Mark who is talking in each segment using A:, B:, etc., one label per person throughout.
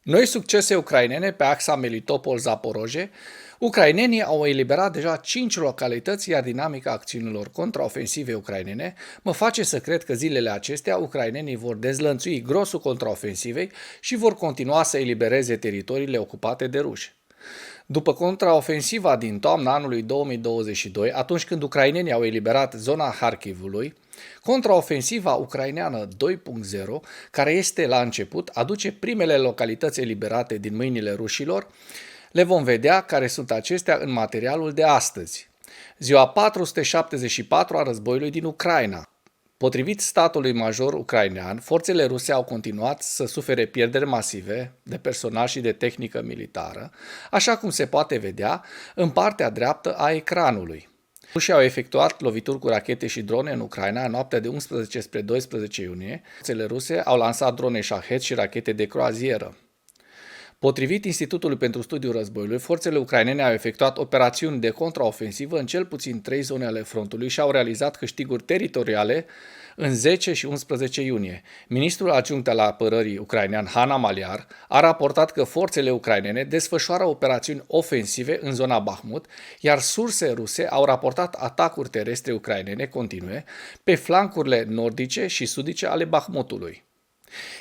A: Noi succese ucrainene pe axa Melitopol-Zaporoje, ucrainenii au eliberat deja 5 localități, iar dinamica acțiunilor contraofensive ucrainene mă face să cred că zilele acestea ucrainenii vor dezlănțui grosul contraofensivei și vor continua să elibereze teritoriile ocupate de ruși. După contraofensiva din toamna anului 2022, atunci când ucrainenii au eliberat zona Harkivului, contraofensiva ucraineană 2.0, care este la început, aduce primele localități eliberate din mâinile rușilor. Le vom vedea care sunt acestea în materialul de astăzi. Ziua 474 a războiului din Ucraina. Potrivit statului major ucrainean, forțele ruse au continuat să sufere pierderi masive de personal și de tehnică militară, așa cum se poate vedea în partea dreaptă a ecranului. Rușii au efectuat lovituri cu rachete și drone în Ucraina în noaptea de 11 spre 12 iunie. Forțele ruse au lansat drone Shahed și rachete de croazieră. Potrivit Institutului pentru Studiul Războiului, forțele ucrainene au efectuat operațiuni de contraofensivă în cel puțin 3 zone ale frontului și au realizat câștiguri teritoriale în 10 și 11 iunie. Ministrul adjunct al apărării ucrainean, Hanna Maliar, a raportat că forțele ucrainene desfășoară operațiuni ofensive în zona Bahmut, iar surse ruse au raportat atacuri terestre ucrainene continue pe flancurile nordice și sudice ale Bahmutului.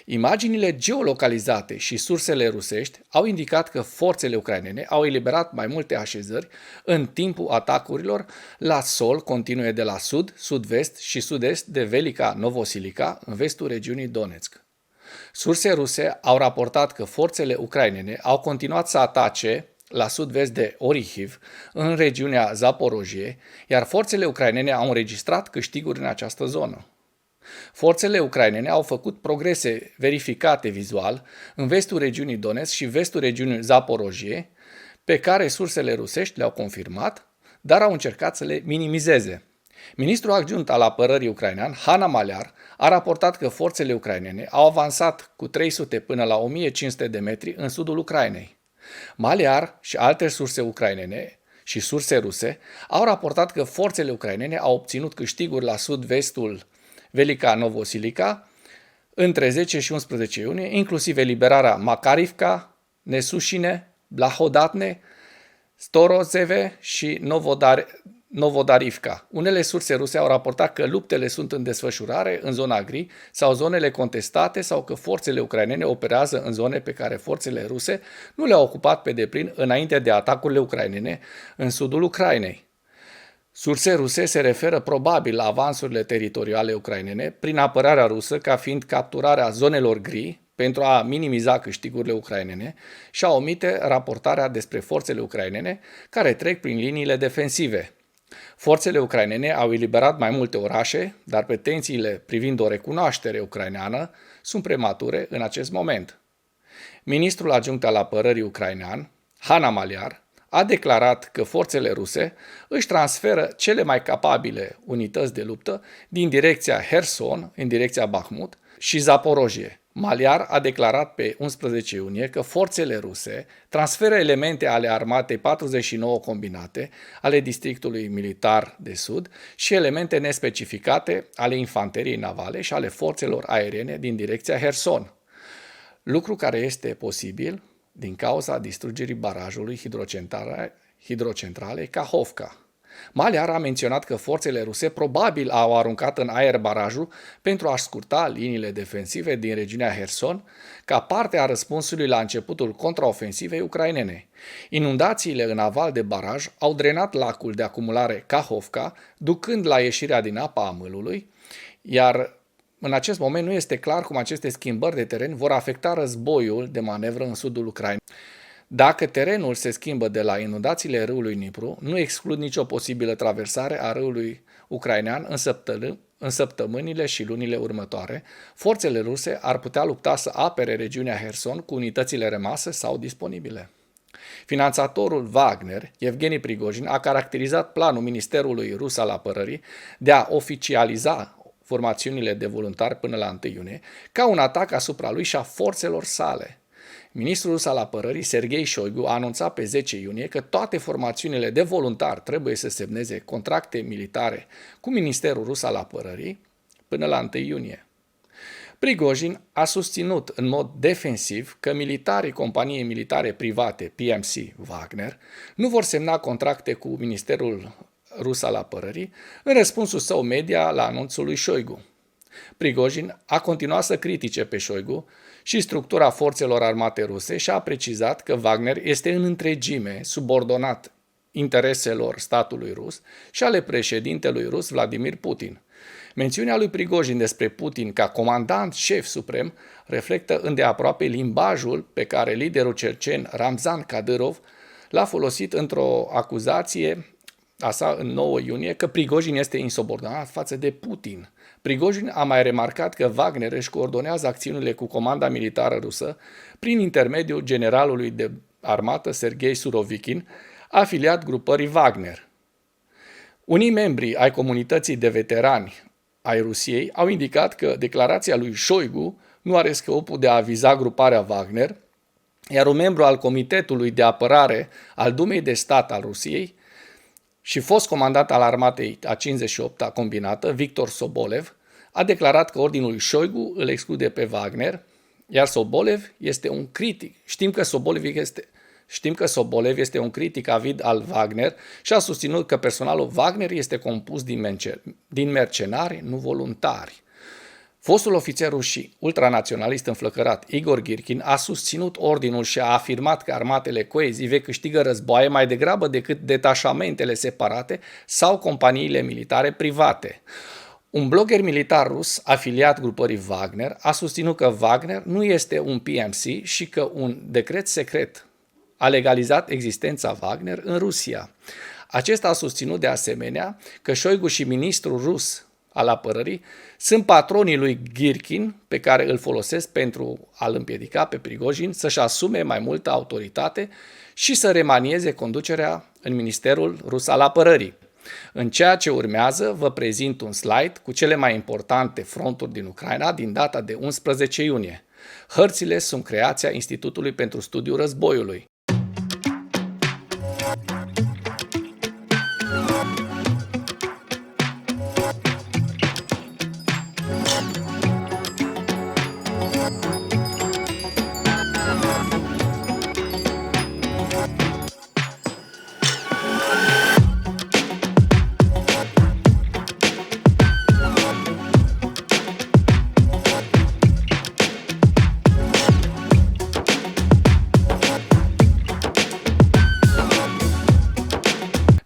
A: Imaginile geolocalizate și sursele rusești au indicat că forțele ucrainene au eliberat mai multe așezări în timpul atacurilor la sol continue de la sud, sud-vest și sud-est de Velica Novosilica, în vestul regiunii Donetsk. Surse ruse au raportat că forțele ucrainene au continuat să atace la sud-vest de Orihiv, în regiunea Zaporojie, iar forțele ucrainene au înregistrat câștiguri în această zonă. Forțele ucrainene au făcut progrese verificate vizual în vestul regiunii Donetsk și vestul regiunii Zaporojie, pe care sursele rusești le-au confirmat, dar au încercat să le minimizeze. Ministrul adjunct al apărării ucrainean, Hanna Maliar, a raportat că forțele ucrainene au avansat cu 300 până la 1500 de metri în sudul Ucrainei. Maliar și alte surse ucrainene și surse ruse au raportat că forțele ucrainene au obținut câștiguri la sud-vestul Velica Novosilica între 10 și 11 iunie, inclusiv eliberarea Makarivka, Nesușine, Blahodatne, Storozeve și Novodarivka. Unele surse ruse au raportat că luptele sunt în desfășurare în zona gri sau zonele contestate sau că forțele ucrainene operează în zone pe care forțele ruse nu le-au ocupat pe deplin înainte de atacurile ucrainene în sudul Ucrainei. Surse ruse se referă probabil la avansurile teritoriale ucrainene prin apărarea rusă ca fiind capturarea zonelor gri pentru a minimiza câștigurile ucrainene și a omite raportarea despre forțele ucrainene care trec prin liniile defensive. Forțele ucrainene au eliberat mai multe orașe, dar pretențiile privind o recunoaștere ucraineană sunt premature în acest moment. Ministrul adjunct al apărării ucrainean, Hanna Maliar, a declarat că forțele ruse își transferă cele mai capabile unități de luptă din direcția Herson în direcția Bahmut și Zaporojie. Maliar a declarat pe 11 iunie că forțele ruse transferă elemente ale armatei 49 combinate ale districtului militar de sud și elemente nespecificate ale infanteriei navale și ale forțelor aeriene din direcția Herson. Lucru care este posibil din cauza distrugerii barajului hidrocentralei Kahovka. Maliar a menționat că forțele ruse probabil au aruncat în aer barajul pentru a scurta liniile defensive din regiunea Herson ca parte a răspunsului la începutul contraofensivei ucrainene. Inundațiile în aval de baraj au drenat lacul de acumulare Kahovka, ducând la ieșirea din apa Amâlului, iar în acest moment nu este clar cum aceste schimbări de teren vor afecta războiul de manevră în sudul Ucrainei. Dacă terenul se schimbă de la inundațiile râului Dnipru, nu exclud nicio posibilă traversare a râului ucrainean în săptămânile și lunile următoare. Forțele ruse ar putea lupta să apere regiunea Herson cu unitățile rămase sau disponibile. Finanțatorul Wagner, Evgeni Prigojin, a caracterizat planul Ministerului Rus al Apărării de a oficializa formațiunile de voluntari până la 1 iunie ca un atac asupra lui și a forțelor sale. Ministrul rus al apărării, Sergei Shoigu, a anunțat pe 10 iunie că toate formațiunile de voluntari trebuie să semneze contracte militare cu Ministerul Rus al Apărării până la 1 iunie. Prigojin a susținut în mod defensiv că militarii companiei militare private PMC Wagner nu vor semna contracte cu Ministerul Rus al Apărării în răspunsul său media la anunțul lui Șoigu. Prigojin a continuat să critique pe Șoigu și structura forțelor armate ruse și a precizat că Wagner este în întregime subordonat intereselor statului rus și ale președintelui rus Vladimir Putin. Mențiunea lui Prigojin despre Putin ca comandant șef suprem reflectă îndeaproape limbajul pe care liderul cercen Ramzan Kadyrov l-a folosit într-o acuzație a sa în 9 iunie că Prigojin este insubordonat față de Putin. Prigojin a mai remarcat că Wagner își coordonează acțiunile cu comanda militară rusă prin intermediul generalului de armată Sergei Surovikin, afiliat grupării Wagner. Unii membri ai comunității de veterani ai Rusiei au indicat că declarația lui Șoigu nu are scopul de a viza gruparea Wagner, iar un membru al Comitetului de Apărare al Dumei de Stat al Rusiei și fost comandant al armatei a 58-a combinată, Victor Sobolev, a declarat că ordinul lui Șoigu îl exclude pe Wagner, iar Sobolev este un critic. Știm că Sobolev este un critic avid al Wagner și a susținut că personalul Wagner este compus din mercenari, nu voluntari. Fostul ofițer rus și ultranaționalist înflăcărat Igor Girkin a susținut ordinul și a afirmat că armatele coezive câștigă războaie mai degrabă decât detașamentele separate sau companiile militare private. Un blogger militar rus afiliat grupării Wagner a susținut că Wagner nu este un PMC și că un decret secret a legalizat existența Wagner în Rusia. Acesta a susținut de asemenea că Șoigu și ministrul rus al apărării sunt patronii lui Girkin pe care îl folosesc pentru a-l împiedica pe Prigojin să-și asume mai multă autoritate și să remanieze conducerea în Ministerul Rus al Apărării. În ceea ce urmează, vă prezint un slide cu cele mai importante fronturi din Ucraina din data de 11 iunie. Hărțile sunt creația Institutului pentru Studiul Războiului.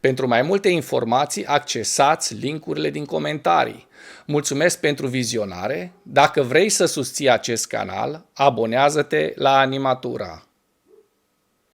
A: Pentru mai multe informații, accesați link-urile din comentarii. Mulțumesc pentru vizionare. Dacă vrei să susții acest canal, abonează-te la Animatura.